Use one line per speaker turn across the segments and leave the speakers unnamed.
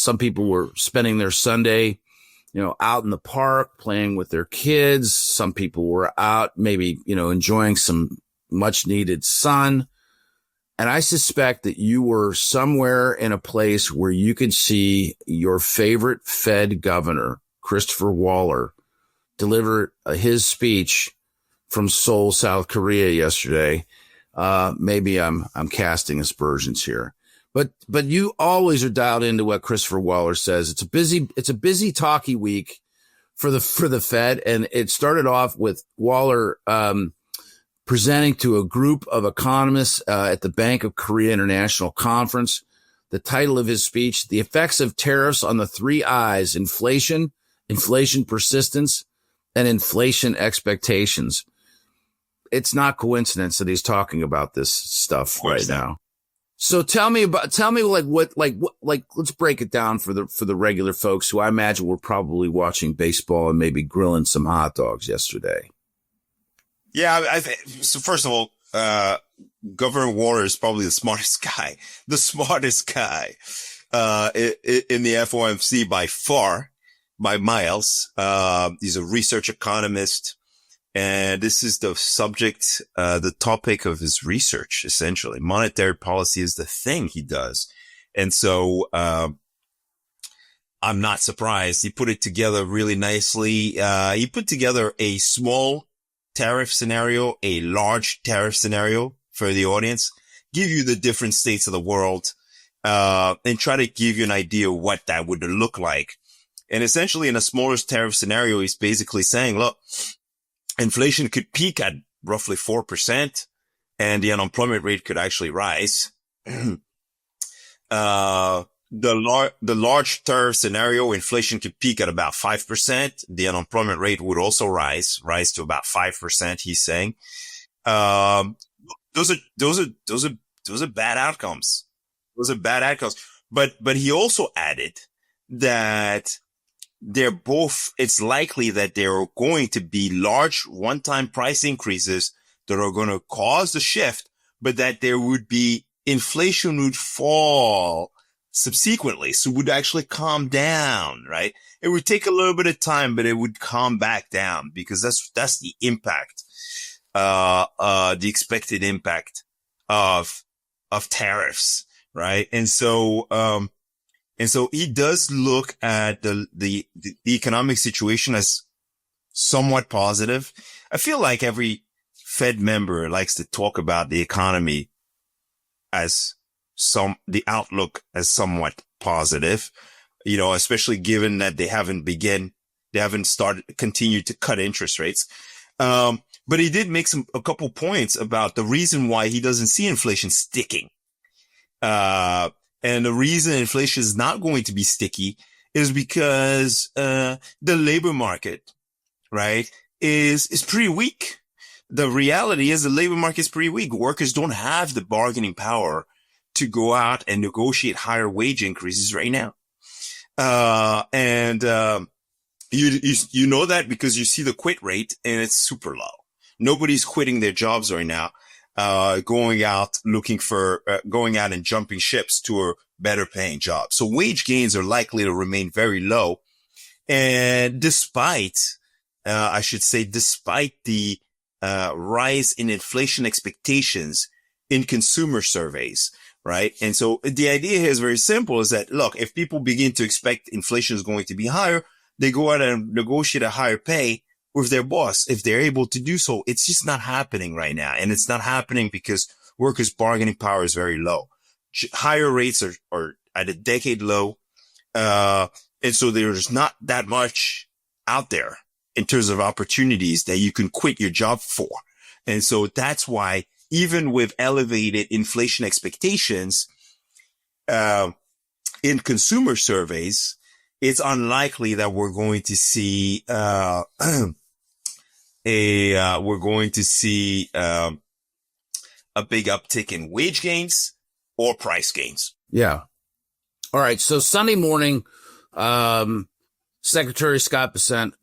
Some people were spending their Sunday, out in the park playing with their kids. Some people were out maybe, enjoying some much needed sun. And I suspect that you were somewhere in a place where you could see your favorite Fed governor, Christopher Waller, deliver his speech from Seoul, South Korea yesterday. Maybe I'm casting aspersions here, but you always are dialed into what Christopher Waller says. It's a busy talky week for the Fed. And it started off with Waller, presenting to a group of economists at the Bank of Korea International Conference. The title of his speech, The Effects of Tariffs on the Three I's: Inflation, Inflation Persistence, and Inflation Expectations. It's not coincidence that he's talking about this stuff right now. So tell me let's break it down for the regular folks who I imagine were probably watching baseball and maybe grilling some hot dogs yesterday.
Yeah, so first of all, Governor Waller is probably the smartest guy in the FOMC by far, by miles. He's a research economist, and this is the subject, the topic of his research, essentially. Monetary policy is the thing he does. And so, I'm not surprised. He put it together really nicely. He put together a small tariff scenario, a large tariff scenario for the audience, give you the different states of the world, and try to give you an idea what that would look like. And essentially in a smaller tariff scenario, he's basically saying, look, inflation could peak at roughly 4% and the unemployment rate could actually rise. The large tariff scenario, inflation could peak at about 5%. The unemployment rate would also rise to about 5%, he's saying. Those are bad outcomes. But he also added that it's likely that there are going to be large one-time price increases that are going to cause the shift, but that inflation would fall subsequently. So it would actually calm down, right? It would take a little bit of time, but it would calm back down because that's the impact, the expected impact of tariffs, right? And so he does look at the economic situation as somewhat positive. I feel like every Fed member likes to talk about the economy as the outlook as somewhat positive, especially given that they haven't continued to cut interest rates. But he did make a couple points about the reason why he doesn't see inflation sticking. And the reason inflation is not going to be sticky is because, the labor market, right, is pretty weak. The reality is the labor market is pretty weak. Workers don't have the bargaining power to go out and negotiate higher wage increases right now. You know that because you see the quit rate and it's super low. Nobody's quitting their jobs right now, going out and jumping ships to a better paying job. So wage gains are likely to remain very low. And despite the, rise in inflation expectations in consumer surveys, right? And so the idea here is very simple, is that, look, if people begin to expect inflation is going to be higher, they go out and negotiate a higher pay with their boss if they're able to do so. It's just not happening right now. And it's not happening because workers' bargaining power is very low. Higher rates are at a decade low. And so there's not that much out there in terms of opportunities that you can quit your job for. And so that's why, even with elevated inflation expectations, in consumer surveys, it's unlikely that we're going to see, a big uptick in wage gains or price gains.
Yeah. All right. So Sunday morning, Secretary Scott Bessent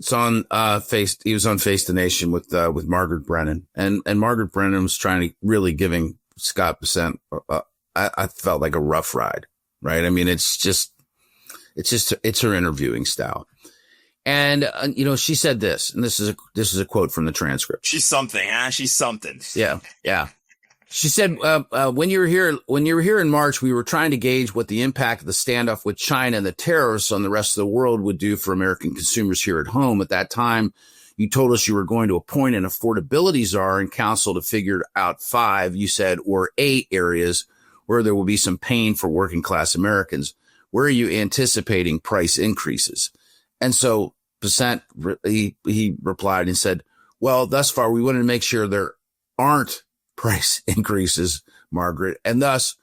he was on Face the Nation with Margaret Brennan, and Margaret Brennan was trying to really giving Scott Bessent, I felt like a rough ride, right? I mean, it's it's her interviewing style. And, she said this, and this is a quote from the transcript.
She's something, huh? She's something.
Yeah. Yeah. She said, when you were here in March, we were trying to gauge what the impact of the standoff with China and the tariffs on the rest of the world would do for American consumers here at home. At that time, you told us you were going to appoint an affordability czar and council to figure out 5, you said, or 8 areas where there will be some pain for working class Americans. Where are you anticipating price increases? And so Besant, he replied and said, well, thus far, we wanted to make sure there aren't price increases, Margaret. And thus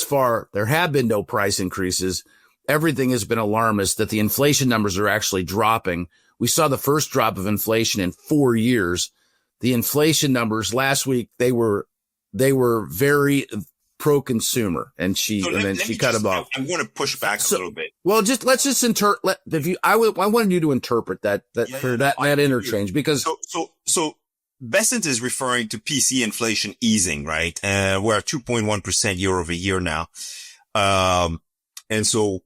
far, there have been no price increases. Everything has been alarmist that the inflation numbers are actually dropping. We saw the first drop of inflation in 4 years. The inflation numbers last week, they were very pro-consumer, and she cut him off.
I'm going to push back a little bit.
Well, let's just interpret. I wanted you to interpret that interchange, because
so Besant is referring to PC inflation easing, right? We're at 2.1% year over year now, and so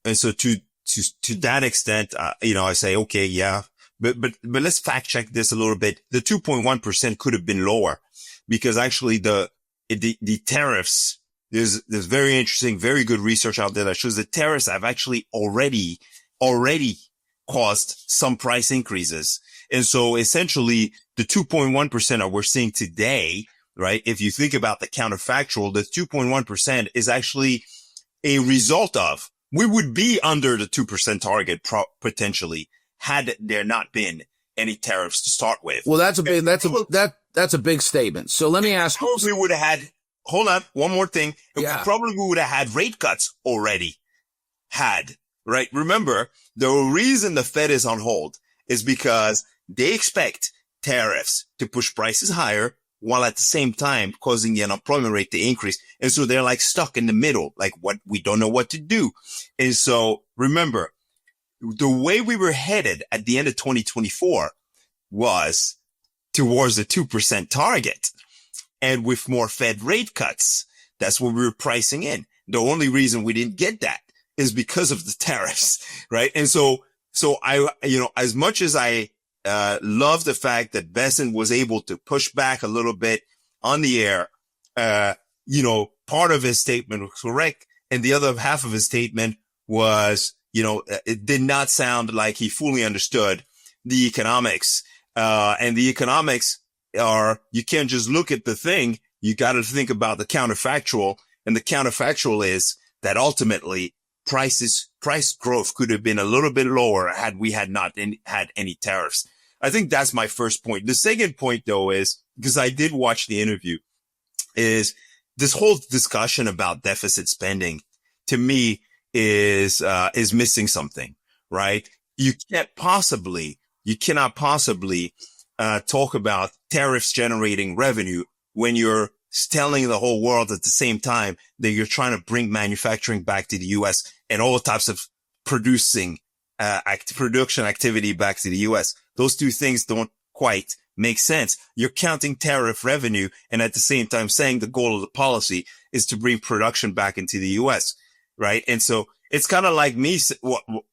to that extent, I say, okay, yeah, but let's fact check this a little bit. The 2.1% could have been lower, because actually the tariffs, there's very interesting, very good research out there that shows that tariffs have actually already caused some price increases. And so essentially the 2.1% that we're seeing today, right? If you think about the counterfactual, the 2.1% is actually a result of, we would be under the 2% target potentially had there not been any tariffs to start with.
Well, that's a big statement. So let me ask.
Probably would have had, hold on, one more thing. Yeah. Probably would have had rate cuts already right? Remember, the reason the Fed is on hold is because they expect tariffs to push prices higher while at the same time causing the unemployment rate to increase. And so they're like stuck in the middle, like we don't know what to do. And so remember, the way we were headed at the end of 2024 was towards the 2% target. And with more Fed rate cuts, that's what we were pricing in. The only reason we didn't get that is because of the tariffs, right? And so I, as much as I love the fact that Besant was able to push back a little bit on the air, part of his statement was correct, and the other half of his statement was, it did not sound like he fully understood the economics. And the economics are, you can't just look at the thing. You got to think about the counterfactual. And the counterfactual is that ultimately price growth could have been a little bit lower had we had not had any tariffs. I think that's my first point. The second point, though, is, because I did watch the interview, is this whole discussion about deficit spending, to me, is missing something, right? You cannot possibly talk about tariffs generating revenue when you're telling the whole world at the same time that you're trying to bring manufacturing back to the U.S. and all types of production activity back to the U.S. Those two things don't quite make sense. You're counting tariff revenue and at the same time saying the goal of the policy is to bring production back into the U.S., right? And so it's kind of like me.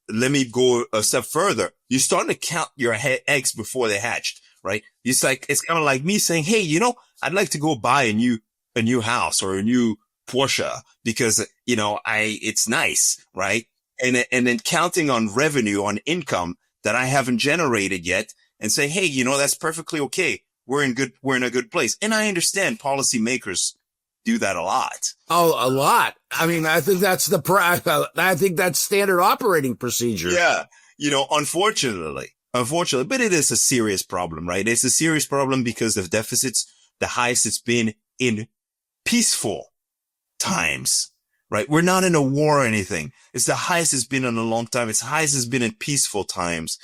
Let me go a step further. You're starting to count your eggs before they hatched, right? It's kind of like me saying, hey, I'd like to go buy a new house or a new Porsche because, it's nice, right? And then counting on revenue, on income that I haven't generated yet and say, hey, that's perfectly okay. We're in a good place. And I understand policymakers do that a lot.
Oh, a lot. I mean, I think that's standard operating procedure.
Yeah. Unfortunately, but it is a serious problem, right? It's a serious problem because the deficit's the highest it's been in peaceful times, right? We're not in a war or anything. It's the highest it's been in a long time. It's the highest it's been in peaceful times.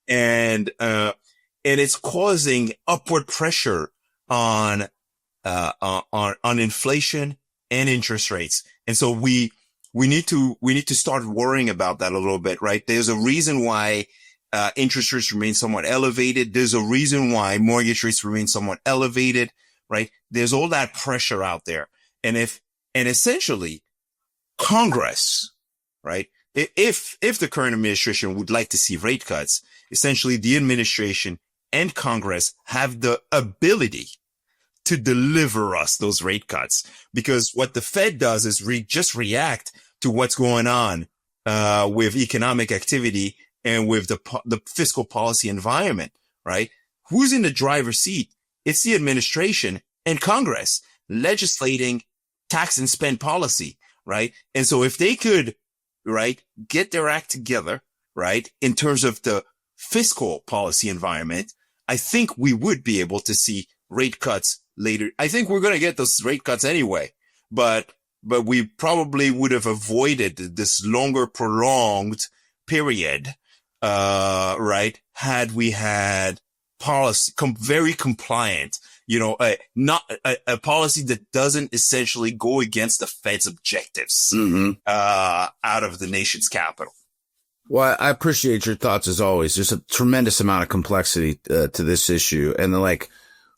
And it's causing upward pressure on inflation and interest rates. And so we need to start worrying about that a little bit, right? There's a reason why interest rates remain somewhat elevated. There's a reason why mortgage rates remain somewhat elevated, right? There's all that pressure out there. And essentially Congress, right? if the current administration would like to see rate cuts, essentially the administration and Congress have the ability to deliver us those rate cuts, because what the Fed does is just react to what's going on with economic activity and with the fiscal policy environment, right? Who's in the driver's seat? It's the administration and Congress legislating tax and spend policy, right? And so if they could, right, get their act together, right, in terms of the fiscal policy environment, I think we would be able to see rate cuts later. I think we're going to get those rate cuts anyway, but we probably would have avoided this longer prolonged period, right, had we had policy, very compliant, not a policy that doesn't essentially go against the Fed's objectives, out of the nation's capital.
Well, I appreciate your thoughts as always. There's a tremendous amount of complexity to this issue, and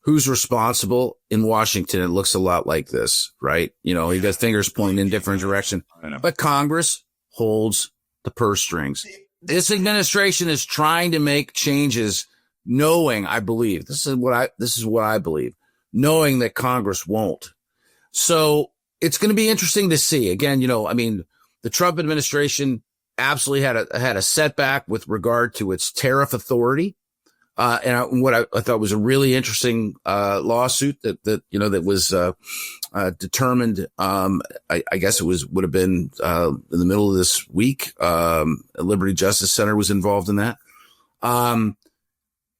who's responsible in Washington? It looks a lot like this, right? You got fingers pointing in different directions, but Congress holds the purse strings. This administration is trying to make changes, knowing, I believe, this is what I believe, knowing that Congress won't. So it's going to be interesting to see. Again, the Trump administration absolutely had a setback with regard to its tariff authority. And what I thought was a really interesting lawsuit that was determined. I guess it would have been in the middle of this week. Liberty Justice Center was involved in that.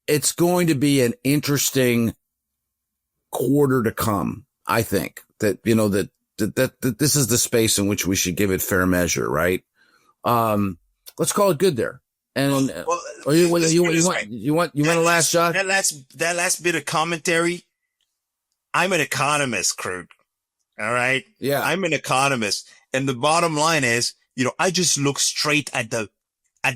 It's going to be an interesting quarter to come. I think that that this is the space in which we should give it fair measure, right? Let's call it good there. And you want a last shot?
That last bit of commentary. I'm an economist, Krug. All right.
Yeah.
I'm an economist. And the bottom line is, I just look straight at the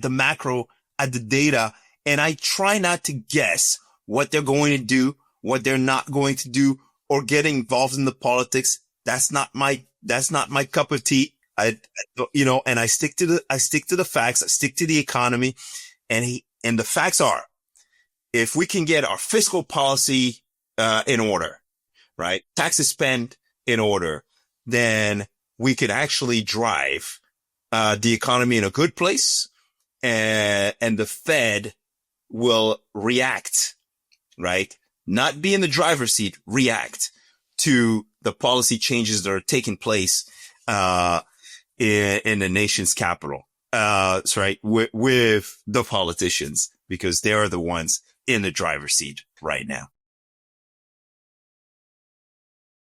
macro, at the data, and I try not to guess what they're going to do, what they're not going to do, or get involved in the politics. That's not my cup of tea. And I stick to the facts. I stick to the economy, and the facts are, if we can get our fiscal policy, in order, right? Taxes spent in order, then we could actually drive, the economy in a good place, and the Fed will react, right? Not be in the driver's seat, react to the policy changes that are taking place, in the nation's capital. That's right. With the politicians, because they are the ones in the driver's seat right now.